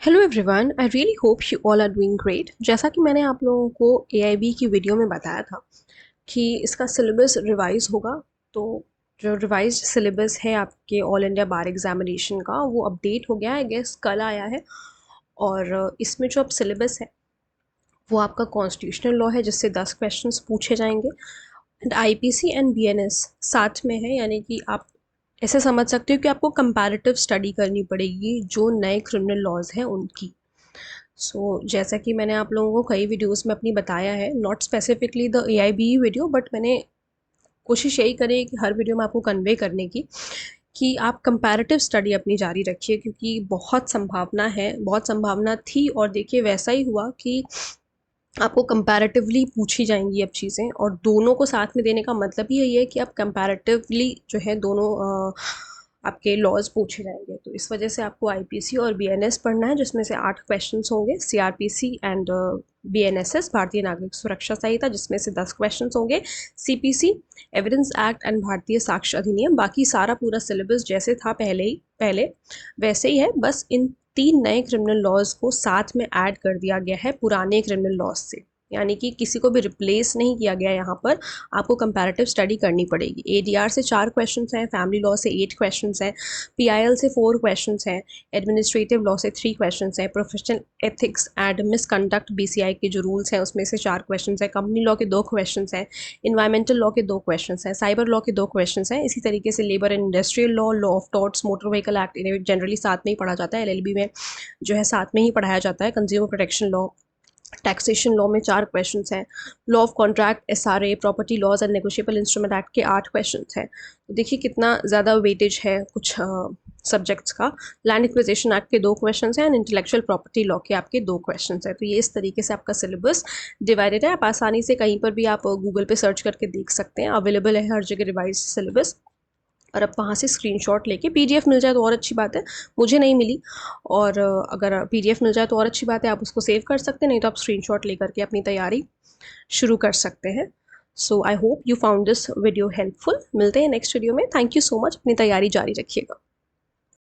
Hello everyone, I really hope you all are doing great. जैसा कि मैंने आप लोगों को एआईबी की वीडियो में बताया था कि इसका सिलेबस रिवाइज होगा। तो जो रिवाइज सिलेबस है आपके ऑल इंडिया बार एग्जामिनेशन का वो अपडेट हो गया है, गेस कल आया है। और इसमें जो अब सिलेबस है वो आपका कॉन्स्टिट्यूशनल लॉ है जिससे 10 क्वेश्चंस पूछे जाएंगे, एंड आईपीसी एंड बीएनएस साथ में है। यानी कि आप ऐसे समझ सकते हो कि आपको कंपैरेटिव स्टडी करनी पड़ेगी जो नए क्रिमिनल लॉज हैं उनकी। जैसा कि मैंने आप लोगों को कई वीडियोस में अपनी बताया है, not specifically the AIB video, but मैंने कोशिश यही करी कि हर वीडियो में आपको कन्वे करने की कि आप कंपैरेटिव स्टडी अपनी जारी रखिए, क्योंकि बहुत संभावना थी और देखिए वैसा ही हुआ कि आपको कंपैरेटिवली पूछी जाएंगी अब चीज़ें, और दोनों को साथ में देने का मतलब ही यही है कि आप कंपैरेटिवली जो है दोनों आपके लॉज पूछे जाएंगे। तो इस वजह से आपको आईपीसी और बीएनएस पढ़ना है, जिसमें से 8 क्वेश्चंस होंगे, सीआरपीसी एंड बीएनएसएस भारतीय नागरिक सुरक्षा संहिता जिसमें से 10 क्वेश्चंस होंगे, सीपीसी एविडेंस एक्ट एंड भारतीय साक्ष्य अधिनियम। बाकी सारा पूरा सिलेबस जैसे था पहले वैसे ही है, बस इन 3 नए क्रिमिनल लॉज को साथ में ऐड कर दिया गया है पुराने क्रिमिनल लॉज से। यानी कि किसी को भी रिप्लेस नहीं किया गया यहाँ पर। आपको कंपैरेटिव स्टडी करनी पड़ेगी। एडीआर से 4 क्वेश्चंस हैं, फैमिली लॉ से 8 क्वेश्चंस हैं, पीआईएल से 4 क्वेश्चंस हैं, एडमिनिस्ट्रेटिव लॉ से 3 क्वेश्चंस हैं, professional ethics and misconduct BCI के जो रूल्स हैं उसमें से 4 क्वेश्चंस हैं, कंपनी लॉ के 2 क्वेश्चंस हैं, इन्वायरमेंटल लॉ के 2 क्वेश्चंस हैं, साइबर लॉ के 2 क्वेश्चंस हैं। इसी तरीके से labour and industrial law, law of torts, motor vehicle act generally साथ में ही पढ़ा जाता है, एलएलबी में जो है साथ में ही पढ़ाया जाता है, consumer protection law, taxation law में 4 क्वेश्चंस हैं, law of contract, SRA, property laws and negotiable instrument act के 8 क्वेश्चंस हैं। तो देखिए कितना ज़्यादा वेटेज है कुछ सब्जेक्ट्स का। लैंड एक्विजिशन एक्ट के 2 क्वेश्चंस हैं एंड इंटेलेक्चुअल प्रॉपर्टी लॉ के आपके 2 क्वेश्चंस हैं। तो ये इस तरीके से आपका सिलेबस डिवाइडेड है। आप आसानी से कहीं पर भी आप गूगल पे सर्च करके देख सकते हैं, अवेलेबल है हर जगह रिवाइज सिलेबस। और अब वहाँ से स्क्रीनशॉट लेके पीडीएफ मिल जाए तो और अच्छी बात है, मुझे नहीं मिली। और अगर पीडीएफ मिल जाए तो और अच्छी बात है, आप उसको सेव कर सकते हैं, नहीं तो आप स्क्रीनशॉट लेकर के अपनी तैयारी शुरू कर सकते हैं। So I hope you found this video helpful. मिलते हैं नेक्स्ट वीडियो में। Thank you so much. अपनी तैयारी जारी रखिएगा।